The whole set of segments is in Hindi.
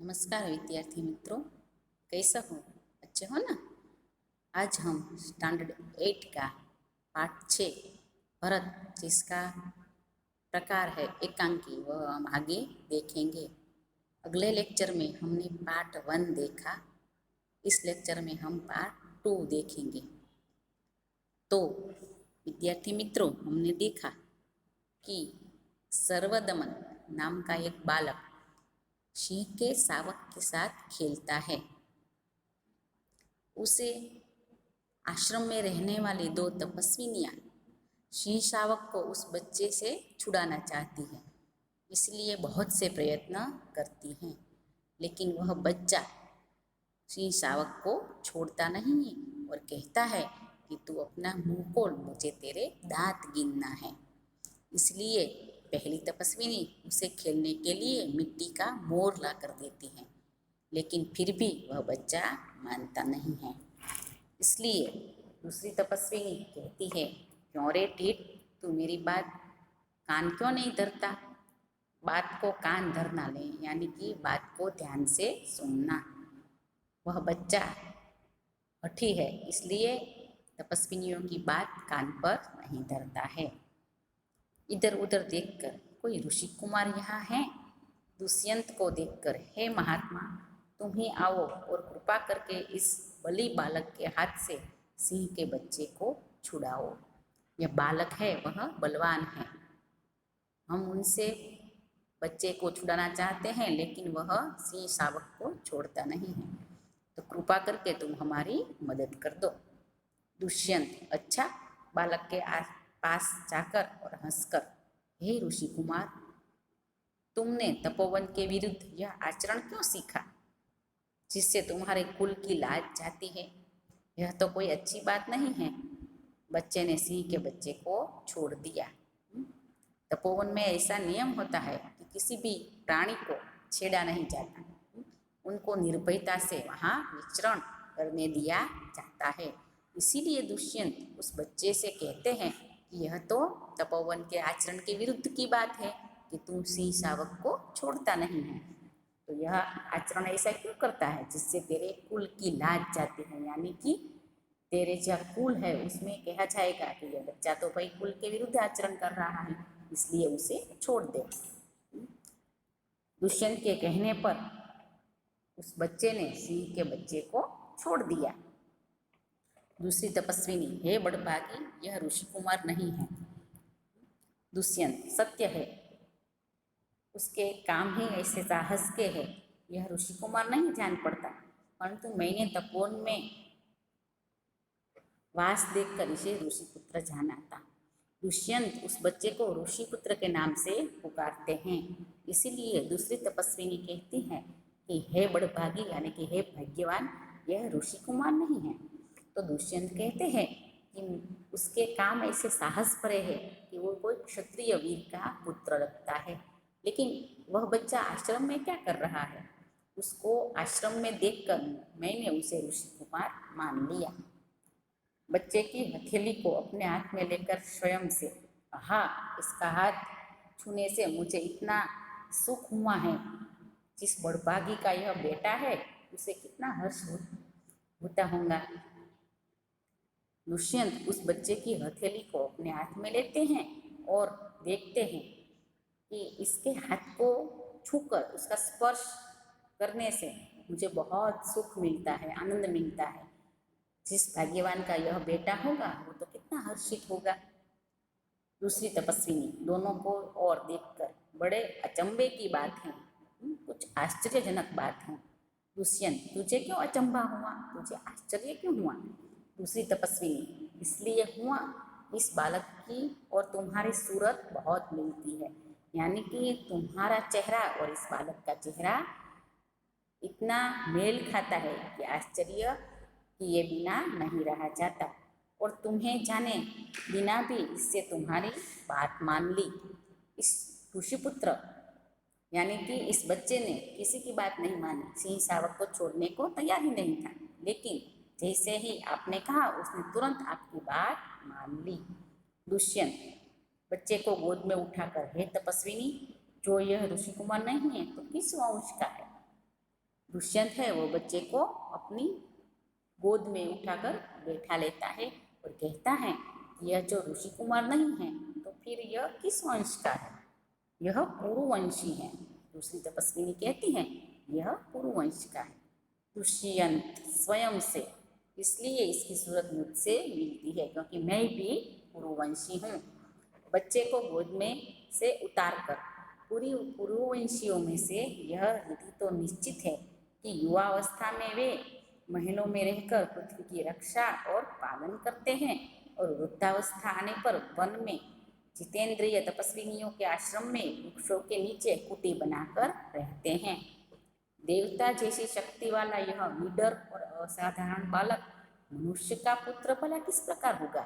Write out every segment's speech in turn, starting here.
नमस्कार विद्यार्थी मित्रों, कैसा हो? अच्छे हो ना? आज हम स्टैंडर्ड 8 का पाठ 6 भरत जिसका प्रकार है एकांकी वह हम आगे देखेंगे। अगले लेक्चर में हमने पार्ट 1 देखा, इस लेक्चर में हम पार्ट 2 देखेंगे। तो विद्यार्थी मित्रों, हमने देखा कि सर्वदमन नाम का एक बालक सिंह के शावक के साथ खेलता है। उसे आश्रम में रहने वाली दो तपस्विनियाँ सिंह शावक को उस बच्चे से छुड़ाना चाहती हैं, इसलिए बहुत से प्रयत्न करती हैं, लेकिन वह बच्चा सिंह शावक को छोड़ता नहीं है और कहता है कि तू अपना मुंह खोल, मुझे तेरे दांत गिनना है। इसलिए पहली तपस्विनी उसे खेलने के लिए मिट्टी का मोर ला कर देती है, लेकिन फिर भी वह बच्चा मानता नहीं है। इसलिए दूसरी तपस्विनी कहती है, क्यों रे ढीठ, तू मेरी बात कान क्यों नहीं धरता? बात को कान धरना ले, यानी कि बात को ध्यान से सुनना। वह बच्चा हठी है, इसलिए तपस्विनियों की बात कान पर नहीं धरता है। इधर उधर देखकर कोई ऋषि कुमार यहाँ हैं। दुष्यंत को देखकर, हे महात्मा, तुम ही आओ और कृपा करके इस बलि बालक के हाथ से सिंह के बच्चे को छुड़ाओ। यह बालक है, वह बलवान है। हम उनसे बच्चे को छुड़ाना चाहते हैं, लेकिन वह सिंह शावक को छोड़ता नहीं है, तो कृपा करके तुम हमारी मदद कर दो। दुष्यंत अच्छा बालक के पास जाकर और हंसकर, हे ऋषि कुमार, तुमने तपोवन के विरुद्ध यह आचरण क्यों सीखा जिससे तुम्हारे कुल की लाज जाती है? यह तो कोई अच्छी बात नहीं है। बच्चे ने सिंह के बच्चे को छोड़ दिया। तपोवन में ऐसा नियम होता है कि किसी भी प्राणी को छेड़ा नहीं जाता, उनको निर्भयता से वहाँ विचरण करने दिया जाता है। इसीलिए दुष्यंत उस बच्चे से कहते हैं कि यह तो तपोवन के आचरण के विरुद्ध की बात है कि तुम सिंह शावक को छोड़ता नहीं है, तो यह आचरण ऐसा क्यों करता है जिससे तेरे कुल की लाज जाती है, यानी कि तेरे जो कुल है उसमें कहा जाएगा कि यह बच्चा तो भाई कुल के विरुद्ध आचरण कर रहा है, इसलिए उसे छोड़ दे। दुष्यंत के कहने पर उस बच्चे ने सिंह के बच्चे को छोड़ दिया। दूसरी तपस्विनी, हे बड़भागी, यह ऋषि कुमार नहीं है। दुष्यंत, सत्य है, उसके काम ही ऐसे साहस के है, यह ऋषि कुमार नहीं जान पड़ता, परंतु मैंने तपोवन में वास देखकर इसे ऋषिपुत्र जाना था। दुष्यंत उस बच्चे को ऋषिपुत्र के नाम से पुकारते हैं। इसीलिए दूसरी तपस्विनी कहती है कि हे बड़भागी, यानी कि हे भाग्यवान, यह ऋषि कुमार नहीं है। तो दुष्यंत कहते हैं कि उसके काम ऐसे साहस भरे है कि वो कोई क्षत्रिय वीर का पुत्र लगता है, लेकिन वह बच्चा आश्रम में क्या कर रहा है? उसको आश्रम में देखकर मैंने उसे ऋषि कुमार मान लिया। बच्चे की हथेली को अपने हाथ में लेकर स्वयं से, हाँ, इसका हाथ छूने से मुझे इतना सुख हुआ है, जिस बड़भागी का यह बेटा है उसे कितना हर्ष होता होगा। दुष्यंत उस बच्चे की हथेली को अपने हाथ में लेते हैं और देखते हैं कि इसके हाथ को छूकर उसका स्पर्श करने से मुझे बहुत सुख मिलता है, आनंद मिलता है। जिस भाग्यवान का यह बेटा होगा वो तो कितना हर्षित होगा। दूसरी तपस्विनी दोनों को और देखकर, बड़े अचंभे की बात है, कुछ आश्चर्यजनक बात है। दुष्यंत, तुझे क्यों अचंभा हुआ? तुझे आश्चर्य क्यों हुआ? दूसरी तपस्विनी, इसलिए हुआ, इस बालक की और तुम्हारी सूरत बहुत मिलती है, यानी कि तुम्हारा चेहरा और इस बालक का चेहरा इतना मेल खाता है कि आश्चर्य किए बिना नहीं रहा जाता, और तुम्हें जाने बिना भी इससे तुम्हारी बात मान ली। इस ऋषिपुत्र यानी कि इस बच्चे ने किसी की बात नहीं मानी, सिंह शावक को छोड़ने को तैयार ही नहीं था, लेकिन जैसे ही आपने कहा उसने तुरंत आपकी बात मान ली। दुष्यंत बच्चे को गोद में उठाकर, हे तपस्विनी, जो यह ऋषि कुमार नहीं है तो किस वंश का है? दुष्यंत है वो बच्चे को अपनी गोद में उठाकर बैठा लेता है और कहता है यह जो ऋषि कुमार नहीं है तो फिर यह किस वंश का है, यह पुरुवंशी है। दूसरी तपस्विनी कहती है यह पुरुवंश का है। दुष्यंत स्वयं से, इसलिए इसकी सूरत मुझसे मिलती है क्योंकि मैं भी पुरुवंशी हूँ। बच्चे को गोद में से उतार कर पूरी पुरुवंशियों में से यह विधि तो निश्चित है कि युवावस्था में वे महलों में रहकर पृथ्वी की रक्षा और पालन करते हैं और वृद्धावस्था आने पर वन में जितेंद्रिय तपस्विनियों के आश्रम में वृक्षों के नीचे कुटी बनाकर रहते हैं। देवता जैसी शक्ति वाला यह निडर और असाधारण बालक मनुष्य का पुत्र भला किस प्रकार होगा।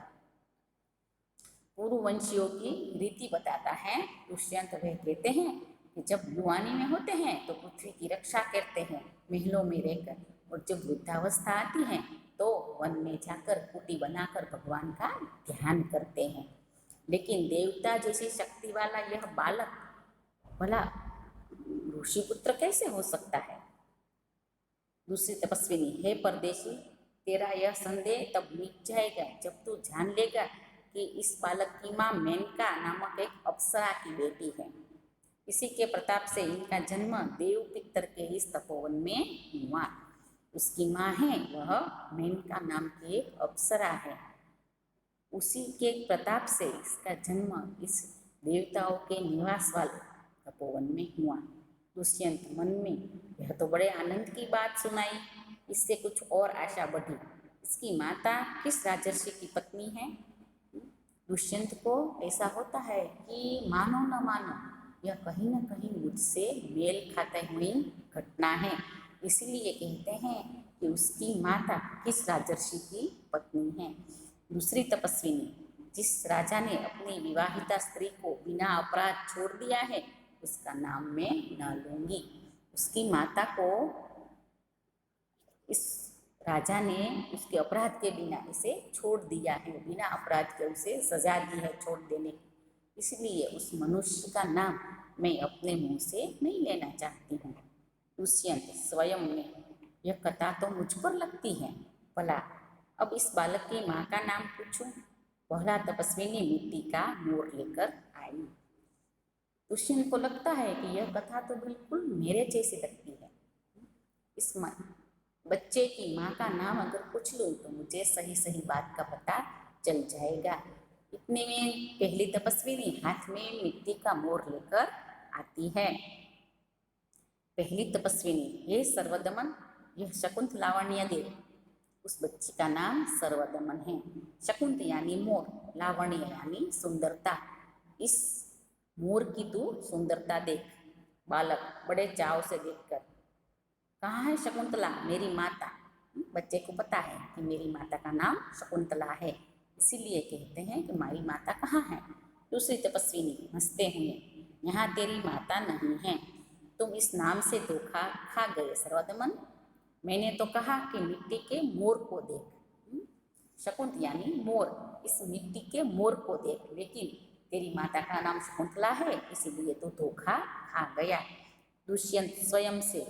पुरुवंशियों की रीति बताता है। दुष्यंत वह कहते हैं कि जब युवानी में होते हैं तो पृथ्वी की रक्षा करते हैं महलों में रहकर, और जब वृद्धावस्था आती है तो वन में जाकर कुटी बनाकर भगवान का ध्यान करते हैं। लेकिन देवता जैसी शक्ति वाला यह बालक भला ऋषि पुत्र कैसे हो सकता है। दूसरी तपस्विनी, हे परदेशी, तेरा यह संदेह तब मिट जाएगा जब तू जान लेगा कि इस बालक की माँ मेनका नामक एक अप्सरा की बेटी है। इसी के प्रताप से इनका जन्म देव पितर के इस तपोवन में हुआ। उसकी माँ है वह मेनका नाम की एक अप्सरा है। उसी के प्रताप से इसका जन्म इस देवताओं के निवास वाले तपोवन में हुआ। दुष्यंत मन में यह तो बड़े आनंद की बात सुनाई, इससे कुछ और आशा बढ़ी। इसकी माता किस राजर्षि की पत्नी है। दुष्यंत को ऐसा होता है कि मानो न मानो यह कहीं न कहीं मुझसे मेल खाते हुई घटना है, इसलिए कहते हैं कि उसकी माता किस राजर्षि की पत्नी है। दूसरी तपस्विनी, जिस राजा ने अपनी विवाहिता स्त्री को बिना अपराध छोड़ दिया है उसका नाम मैं न लूँगी। उसकी माता को इस राजा ने उसके अपराध के बिना इसे छोड़ दिया है, बिना अपराध के उसे सजा दी है छोड़ देने की, इसलिए उस मनुष्य का नाम मैं अपने मुंह से नहीं लेना चाहती हूँ। दुष्यंत स्वयं में, यह कथा तो मुझ पर लगती है, भला अब इस बालक की माँ का नाम पूछूं। पहला तपस्विनी मिट्टी का मोर लेकर आई। दुष्यंत को लगता है कि यह कथा तो बिल्कुल मेरे जैसी लगती है। इस बच्चे की माँ का नाम अगर पूछ लूँ तो मुझे सही सही बात का पता चल जाएगा। इतने में पहली तपस्विनी हाथ में मिट्टी का मोर लेकर आती है। पहली तपस्विनी, हे सर्वदमन, यह शकुंत लावण्य दे। उस बच्ची का नाम सर्वदमन है। शकुंत यानी मोर, लावण्य यानी सुंदरता। इस मोर की तू सुंदरता देख। बालक बड़े चाव से देखकर, कहाँ है शकुंतला मेरी माता। बच्चे को पता है कि मेरी माता का नाम शकुंतला है, इसीलिए कहते हैं कि हमारी माता कहाँ है। दूसरी तपस्विनी हंसते हुए, यहाँ तेरी माता नहीं है, तुम इस नाम से धोखा खा गए सर्वदमन। मैंने तो कहा कि मिट्टी के मोर को देख। शकुंत यानी मोर, इस मिट्टी के मोर को देख, लेकिन तेरी माता का नाम शकुंतला है इसीलिए तो धोखा खा गया। दुष्यंत स्वयं से,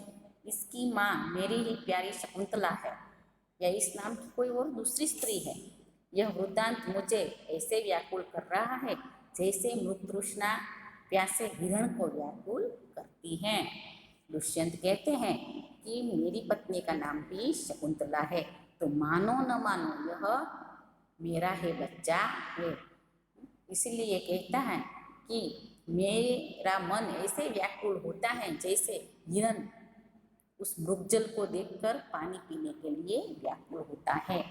इसकी माँ मेरी ही प्यारी शकुंतला है या इस नाम की कोई और दूसरी स्त्री है। यह वृत्तांत मुझे ऐसे व्याकुल कर रहा है जैसे मृग तृष्णा प्यासे हिरण को व्याकुल करती है। दुष्यंत कहते हैं कि मेरी पत्नी का नाम भी शकुंतला है, तो मानो न मानो यह मेरा है बच्चा है। इसलिए कहता है कि मेरा मन ऐसे व्याकुल होता है जैसे हिरण उस मृगजल को देखकर पानी पीने के लिए व्याकुल होता है।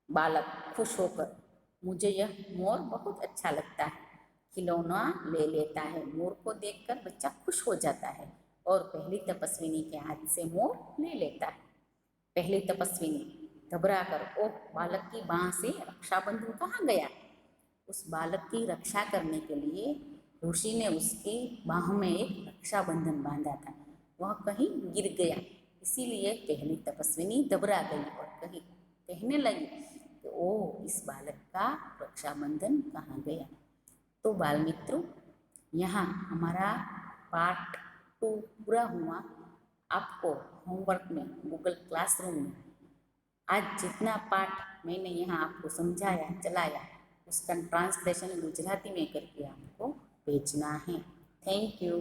बालक खुश होकर, मुझे यह मोर बहुत अच्छा लगता है, खिलौना ले लेता है। मोर को देखकर बच्चा खुश हो जाता है और पहली तपस्विनी के हाथ से मोर ले लेता है। पहली तपस्विनी घबरा कर, ओह, बालक की बाँह से रक्षाबंधन कहाँ गया। उस बालक की रक्षा करने के लिए ऋषि ने उसकी बाँह में एक रक्षाबंधन बांधा था, वह कहीं गिर गया, इसीलिए पहली तपस्विनी घबरा गई और कहने लगी कि ओह, इस बालक का रक्षाबंधन कहाँ गया। तो बाल मित्रों, यहाँ हमारा पाठ टू पूरा हुआ। आपको होमवर्क में गूगल क्लासरूम में आज जितना पाठ मैंने यहाँ आपको समझाया चलाया उसका ट्रांसलेशन गुजराती में करके आपको भेजना है। Thank you.